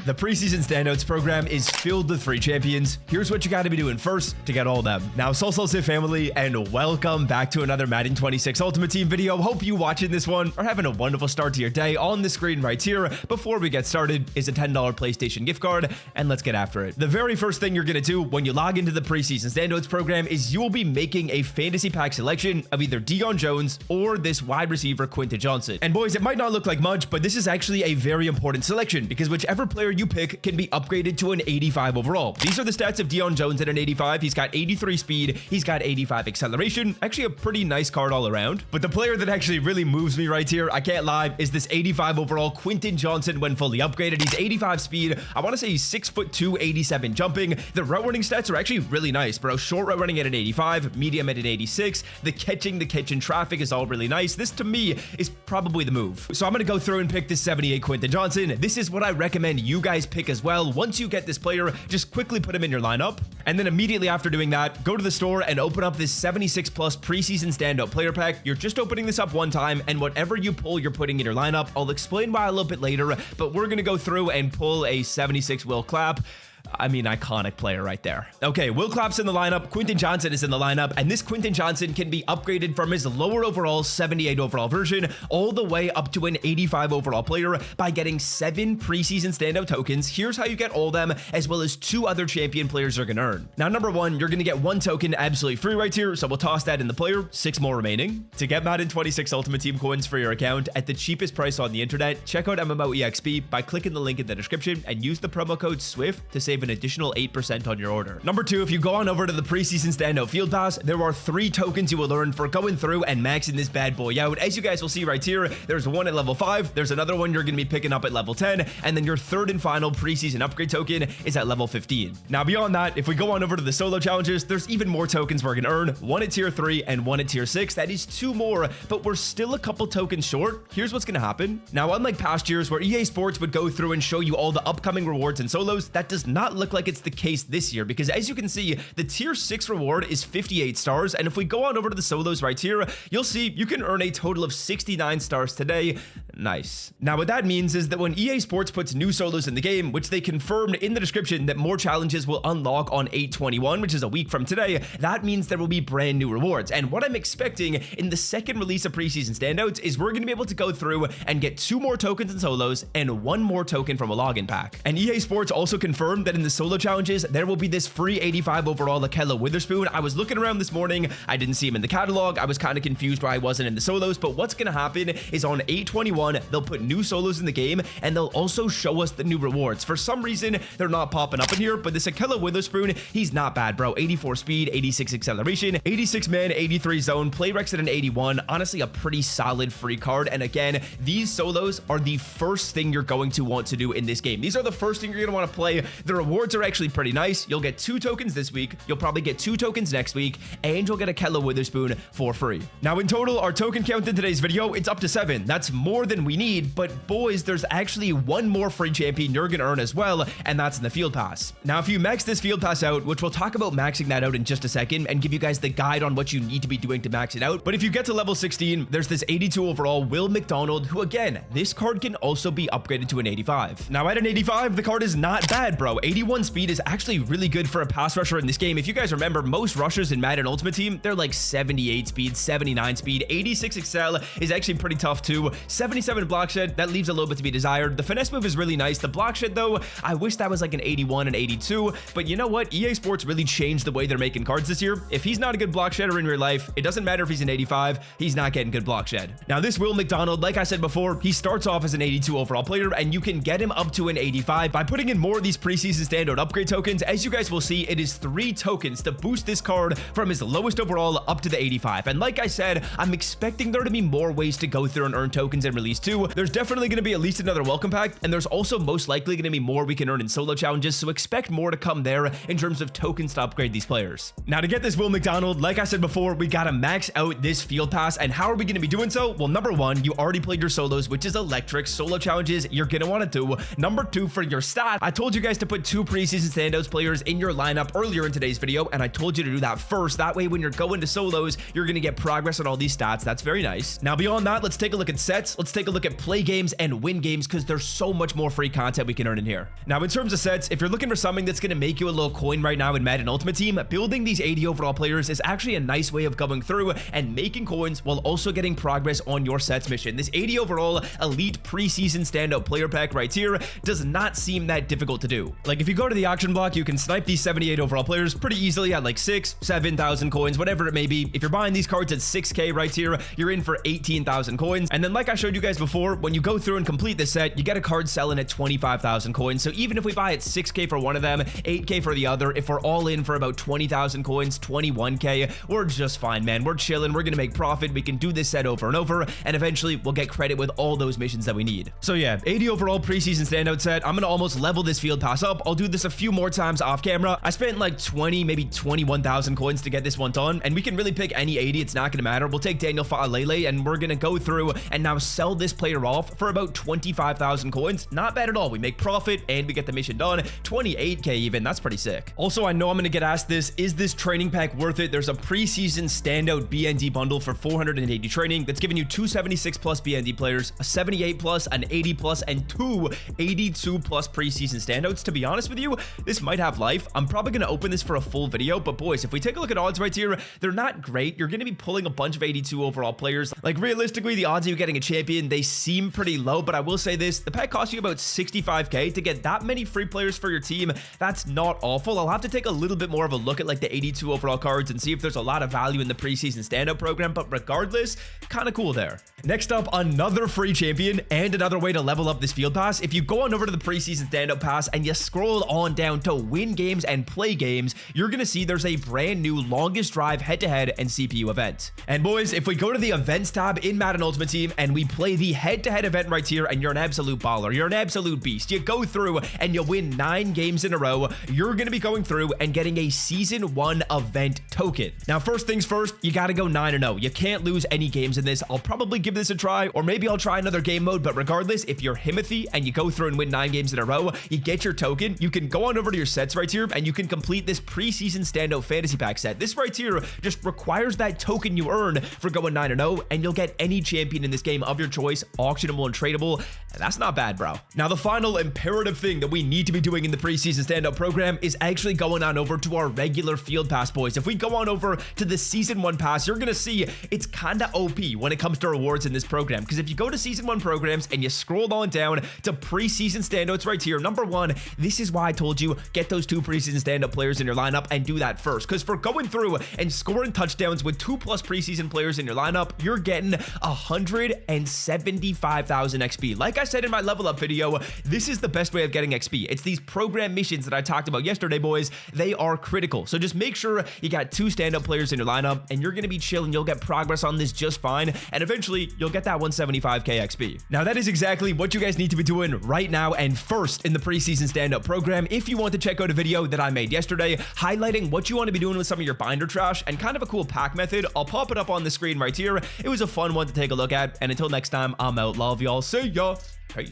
The preseason standouts program is filled with free champions. Here's what you got to be doing first to get all of them. Now, Solstice family, and welcome back to another Madden 26 Ultimate Team video. Hope you watching this one are having a wonderful start to your day. On the screen right here, before we get started, is a $10 PlayStation gift card, and let's get after it. The very first thing you're going to do when you log into the preseason standouts program is you will be making a fantasy pack selection of either Deion Jones or this wide receiver Quentin Johnson. And boys, it might not look like much, but this is actually a very important selection because whichever player you pick can be upgraded to an 85 overall. These are the stats of Deion Jones at an 85. He's got 83 speed, he's got 85 acceleration, actually a pretty nice card all around. But the player that actually really moves me right here, I can't lie, is this 85 overall Quentin Johnson when fully upgraded. He's 85 speed, I want to say he's 6'2", 87 jumping. The route running stats are actually really nice, bro. Short route running at an 85, medium at an 86. The catching in traffic is all really nice. This to me is probably the move. So I'm going to go through and pick this 78 Quentin Johnson. This is what I recommend you guys pick as well. Once you get this player, just quickly put him in your lineup. And then immediately after doing that, go to the store and open up this 76 plus preseason standout player pack. You're just opening this up one time, and whatever you pull, you're putting in your lineup. I'll explain why a little bit later, but we're going to go through and pull a 76 Will Clapp. I mean, iconic player right there. Okay, Will Clapp's in the lineup, Quentin Johnson is in the lineup, and this Quentin Johnson can be upgraded from his lower overall 78 overall version all the way up to an 85 overall player by getting 7 preseason standout tokens. Here's how you get all of them, as well as 2 other champion players are gonna earn. Now, number 1, you're gonna get 1 token absolutely free right here, so we'll toss that in the player. 6 more remaining. To get Madden 26 Ultimate Team coins for your account at the cheapest price on the internet, check out MMOEXP by clicking the link in the description and use the promo code SWIFT to save an additional 8% on your order. Number 2, if you go on over to the preseason standout field pass, there are 3 tokens you will earn for going through and maxing this bad boy out. As you guys will see right here, there's one at level 5, there's another one you're going to be picking up at level 10, and then your third and final preseason upgrade token is at level 15. Now beyond that, if we go on over to the solo challenges, there's even more tokens we're going to earn, one at tier 3 and one at tier 6. That is 2 more, but we're still a couple tokens short. Here's what's going to happen. Now, unlike past years where EA Sports would go through and show you all the upcoming rewards and solos, that does not look like it's the case this year, because as you can see, the tier 6 reward is 58 stars, and if we go on over to the solos right here, you'll see you can earn a total of 69 stars today. Nice. Now what that means is that when EA Sports puts new solos in the game, which they confirmed in the description that more challenges will unlock on 8/21, which is a week from today, that means there will be brand new rewards. And what I'm expecting in the second release of preseason standouts is we're going to be able to go through and get 2 more tokens in solos and 1 more token from a login pack. And EA Sports also confirmed that in the solo challenges there will be this free 85 overall Akella Witherspoon. I was looking around this morning, I didn't see him in the catalog. I was kind of confused why I wasn't in the solos, but what's going to happen is on 8/21 they'll put new solos in the game, and they'll also show us the new rewards. For some reason they're not popping up in here, but this Akella Witherspoon, he's not bad, bro. 84 speed, 86 acceleration, 86 man, 83 zone, play rex at an 81. Honestly, a pretty solid free card. And again, these solos are the first thing you're going to want to do in this game. These are the first thing you're going to want to play. The rewards are actually pretty nice. You'll get 2 tokens this week, you'll probably get 2 tokens next week, and you'll get Akella Witherspoon for free. Now in total, our token count in today's video, it's up to 7. That's more than we need, but boys, there's actually 1 more free champion you're gonna earn as well, and that's in the field pass. Now if you max this field pass out, which we'll talk about maxing that out in just a second and give you guys the guide on what you need to be doing to max it out, but if you get to level 16, there's this 82 overall Will McDonald, who again, this card can also be upgraded to an 85. Now at an 85, the card is not bad, bro. 81 speed is actually really good for a pass rusher in this game. If you guys remember, most rushers in Madden Ultimate Team, they're like 78 speed, 79 speed, 86 excel is actually pretty tough too. 77 block shed, that leaves a little bit to be desired. The finesse move is really nice. The block shed though, I wish that was like an 81 and 82, but you know what? EA Sports really changed the way they're making cards this year. If he's not a good block shedder in real life, it doesn't matter if he's an 85, he's not getting good block shed. Now this Will McDonald, like I said before, he starts off as an 82 overall player, and you can get him up to an 85 by putting in more of these preseason standout upgrade tokens. As you guys will see, it is 3 tokens to boost this card from his lowest overall up to the 85. And like I said, I'm expecting there to be more ways to go through and earn tokens in release 2. There's definitely going to be at least another welcome pack, and there's also most likely going to be more we can earn in solo challenges, so expect more to come there in terms of tokens to upgrade these players. Now to get this Will McDonald, like I said before, we gotta max out this field pass. And how are we going to be doing so? Well, number 1, you already played your solos, which is electric. Solo challenges you're going to want to do. Number 2, for your stat, I told you guys to put 2 preseason standouts players in your lineup earlier in today's video, and I told you to do that first. That way when you're going to solos, you're going to get progress on all these stats. That's very nice. Now beyond that, let's take a look at sets. Let's take take a look at play games and win games because there's so much more free content we can earn in here. Now, in terms of sets, if you're looking for something that's going to make you a little coin right now in Madden Ultimate Team, building these 80 overall players is actually a nice way of going through and making coins while also getting progress on your sets mission. This 80 overall elite preseason standout player pack right here does not seem that difficult to do. Like, if you go to the auction block, you can snipe these 78 overall players pretty easily at like 7,000 coins, whatever it may be. If you're buying these cards at 6k right here, you're in for 18,000 coins. And then, like I showed you guys before, when you go through and complete this set, you get a card selling at 25,000 coins. So even if we buy at 6k for one of them, 8k for the other, if we're all in for about 20,000 coins, 21k, we're just fine, man. We're chilling. We're gonna make profit. We can do this set over and over, and eventually we'll get credit with all those missions that we need. So yeah, 80 overall preseason standout set. I'm gonna almost level this field pass up. I'll do this a few more times off camera. I spent like 20, maybe 21,000 coins to get this one done, and we can really pick any 80. It's not gonna matter. We'll take Daniel Fa'alele, and we're gonna go through and now sell this player off for about 25,000 coins. Not bad at all. We make profit and we get the mission done. 28k even. That's pretty sick. Also, I know I'm gonna get asked this: is this training pack worth it? There's a preseason standout BND bundle for 480 training that's giving you 276 plus BND players, a 78 plus, an 80 plus, and two 82 plus preseason standouts. To be honest with you, this might have life. I'm probably gonna open this for a full video, but boys, if we take a look at odds right here, they're not great. You're gonna be pulling a bunch of 82 overall players. Like, realistically, the odds of you getting a champion, they seem pretty low, but I will say this: the pack costs you about 65k to get that many free players for your team. That's not awful. I'll have to take a little bit more of a look at like the 82 overall cards and see if there's a lot of value in the preseason standout program, but regardless, kind of cool there. Next up, another free champion and another way to level up this field pass. If you go on over to the preseason standout pass and you scroll on down to win games and play games, you're gonna see there's a brand new longest drive head-to-head and CPU event. And boys, if we go to the events tab in Madden Ultimate Team and we play the head-to-head event right here, and you're an absolute baller, you're an absolute beast, you go through and you win 9 games in a row, you're gonna be going through and getting a season 1 event token. Now, first things first, you gotta go 9-0. You can't lose any games in this. I'll probably give this a try, or maybe I'll try another game mode, but regardless, if you're Himothy and you go through and win 9 games in a row, you get your token. You can go on over to your sets right here and you can complete this preseason standout fantasy pack set. This right here just requires that token you earn for going 9-0, and you'll get any champion in this game of your choice, auctionable and tradable. And that's not bad, bro. Now, the final imperative thing that we need to be doing in the preseason standout program is actually going on over to our regular field pass, boys. If we go on over to the season 1 pass, you're gonna see it's kind of OP when it comes to rewards in this program, because if you go to season 1 programs and you scroll on down to preseason standouts right here, number 1, this is why I told you get those 2 preseason standout players in your lineup and do that first, because for going through and scoring touchdowns with 2+ preseason players in your lineup, you're getting 175,000 XP. Like I said in my level up video, this is the best way of getting XP. It's these program missions that I talked about yesterday, boys. They are critical. So just make sure you got 2 stand-up players in your lineup, and you're gonna be chilling. You'll get progress on this just fine, and eventually you'll get that 175k XP. Now, that is exactly what you guys need to be doing right now and first in the preseason stand-up program. If you want to check out a video that I made yesterday highlighting what you want to be doing with some of your binder trash and kind of a cool pack method, I'll pop it up on the screen right here. It was a fun one to take a look at, and until next time, I'm out. Love y'all. See ya. Peace.